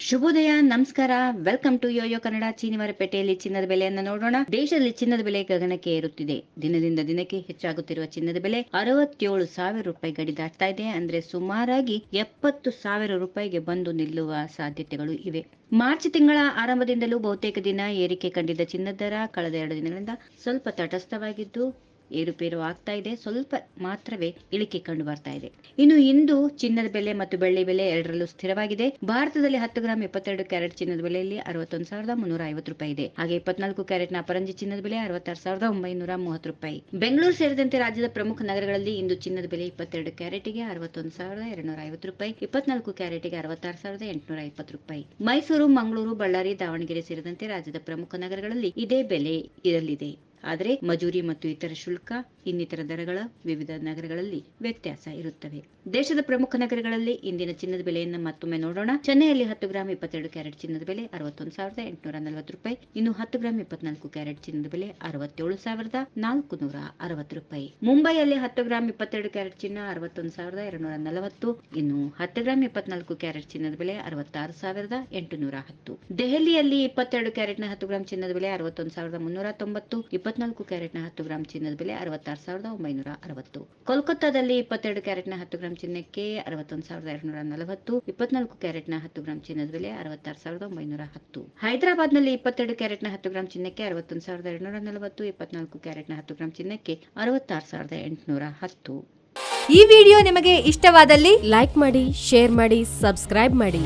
ಶುಭೋದಯ, ನಮಸ್ಕಾರ. Welcome to YoYo Kannada. ಚೀನಿವಾರಪೇಟೆಯಲ್ಲಿ ಚಿನ್ನದ ಬೆಲೆಯನ್ನು ನೋಡೋಣ. ದೇಶದಲ್ಲಿ ಚಿನ್ನದ ಬೆಲೆ ಗಗನಕ್ಕೆ ಏರುತ್ತಿದೆ. ದಿನದಿಂದ ದಿನಕ್ಕೆ ಹೆಚ್ಚಾಗುತ್ತಿರುವ ಚಿನ್ನದ ಬೆಲೆ 67,000 ರೂಪಾಯಿ ಗಡಿ ದಾಟ್ತಾ ಇದೆ. ಅಂದ್ರೆ ಸುಮಾರಾಗಿ 70,000 ರೂಪಾಯಿಗೆ ಬಂದು ನಿಲ್ಲುವ ಸಾಧ್ಯತೆಗಳು ಇವೆ. ಮಾರ್ಚ್ ತಿಂಗಳ ಆರಂಭದಿಂದಲೂ ಬಹುತೇಕ ದಿನ ಏರಿಕೆ ಕಂಡಿದ್ದ ಚಿನ್ನದ ದರ ಕಳೆದ 2 ದಿನಗಳಿಂದ ಸ್ವಲ್ಪ ತಟಸ್ಥವಾಗಿದ್ದು ಏರುಪೇರು ಆಗ್ತಾ ಇದೆ. ಸ್ವಲ್ಪ ಮಾತ್ರವೇ ಇಳಿಕೆ ಕಂಡು ಬರ್ತಾ ಇದೆ. ಇನ್ನು ಇಂದು ಚಿನ್ನದ ಬೆಲೆ ಮತ್ತು ಬೆಳ್ಳಿ ಬೆಲೆ ಎರಡರಲ್ಲೂ ಸ್ಥಿರವಾಗಿದೆ. ಭಾರತದಲ್ಲಿ 10 ಗ್ರಾಂ 22 ಕ್ಯಾರೆಟ್ ಚಿನ್ನದ ಬೆಲೆಯಲ್ಲಿ 61,350 ರೂಪಾಯಿ ಇದೆ. ಹಾಗೆ 24 ಕ್ಯಾರೆಟ್ನ ಅಪರಂಜಿ ಚಿನ್ನದ ಬೆಲೆ 66,930 ರೂಪಾಯಿ. ಬೆಂಗಳೂರು ಸೇರಿದಂತೆ ರಾಜ್ಯದ ಪ್ರಮುಖ ನಗರಗಳಲ್ಲಿ ಇಂದು ಚಿನ್ನದ ಬೆಲೆ 22 ಕ್ಯಾರೆಟ್ಗೆ 61,250 ರೂಪಾಯಿ, 24 ಕ್ಯಾರೆಟ್ಗೆ 66,820 ರೂಪಾಯಿ. ಮೈಸೂರು, ಮಂಗಳೂರು, ಬಳ್ಳಾರಿ, ದಾವಣಗೆರೆ ಸೇರಿದಂತೆ ರಾಜ್ಯದ ಪ್ರಮುಖ ನಗರಗಳಲ್ಲಿ ಇದೇ ಬೆಲೆ ಇರಲಿದೆ. ಆದರೆ ಮಜೂರಿ ಮತ್ತು ಇತರ ಶುಲ್ಕ ಇನ್ನಿತರ ದರಗಳ ವಿವಿಧ ನಗರಗಳಲ್ಲಿ ವ್ಯತ್ಯಾಸ ಇರುತ್ತವೆ. ದೇಶದ ಪ್ರಮುಖ ನಗರಗಳಲ್ಲಿ ಇಂದಿನ ಚಿನ್ನದ ಬೆಲೆಯನ್ನು ಮತ್ತೊಮ್ಮೆ ನೋಡೋಣ. ಚೆನ್ನೈಯಲ್ಲಿ 10 ಗ್ರಾಂ 22 ಕ್ಯಾರೆಟ್ ಚಿನ್ನದ ಬೆಲೆ 61,840 ರೂಪಾಯಿ. ಇನ್ನು 10 ಗ್ರಾಂ 24 ಕ್ಯಾರೆಟ್ ಚಿನ್ನದ ಬೆಲೆ 67,460 ರೂಪಾಯಿ. ಮುಂಬೈಯಲ್ಲಿ 10 ಗ್ರಾಂ 22 ಕ್ಯಾರೆಟ್ ಚಿನ್ನ 61,240. ಇನ್ನು 10 ಗ್ರಾಂ 24 ಕ್ಯಾರೆಟ್ ಚಿನ್ನದ ಬೆಲೆ 66,810. ದೆಹಲಿಯಲ್ಲಿ 22 ಕ್ಯಾರೆಟ್ನ 10 ಗ್ರಾಂ ಚಿನ್ನದ ಬೆಲೆ 61,390. 24 ಕ್ಯಾರೆಟ್ನ 10 ಗ್ರಾಂ ಚಿನ್ನದ ಬೆಲೆ 66,960. ಕೋಲ್ಕತ್ತಾದಲ್ಲಿ 22 ಕ್ಯಾರೆಟ್ನ 10 ಗ್ರಾಂ ಚಿನ್ನಕ್ಕೆ 61,240. 24 ಕ್ಯಾರೆಟ್ನ 10 ಗ್ರಾಂ ಚಿನ್ನದ ಬೆಲೆ 66,910. ಹೈದರಾಬಾದ್ನಲ್ಲಿ 22 ಕ್ಯಾರೆಟ್ನ 10 ಗ್ರಾಂ ಚಿನ್ನಕ್ಕೆ 61,240. 24 ಕ್ಯಾರೆಟ್ನ 10 ಗ್ರಾಂ ಚಿನ್ನಕ್ಕೆ 66,810. ಈ ವಿಡಿಯೋ ನಿಮಗೆ ಇಷ್ಟವಾದಲ್ಲಿ ಲೈಕ್ ಮಾಡಿ, ಶೇರ್ ಮಾಡಿ, ಸಬ್ಸ್ಕ್ರೈಬ್ ಮಾಡಿ.